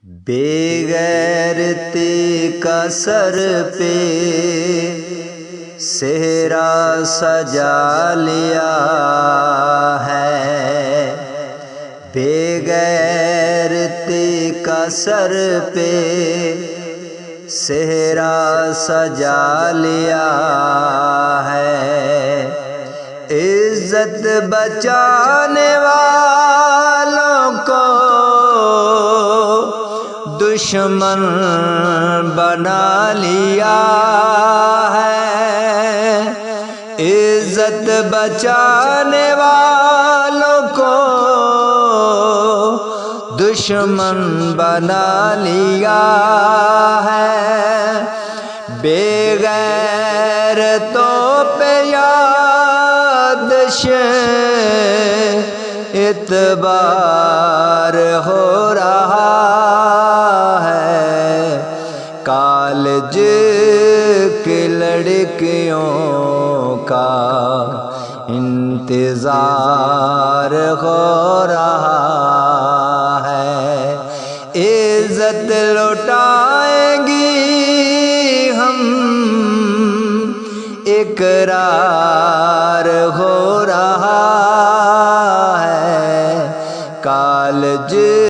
بے غیرتی کا سر پہ صحرا سجا لیا ہے، بے غیرتی کا سر پہ صحرا سجا لیا ہے، عزت بچانے والوں کو دشمن بنا لیا ہے، عزت بچانے والوں کو دشمن بنا لیا ہے، بے غیرتوں پہ یادش اعتبار ہو رہا ہے، کالج کی لڑکیوں کا انتظار ہو رہا ہے، عزت لوٹائیں گی ہم اقرار ہو رہا ہے، کالج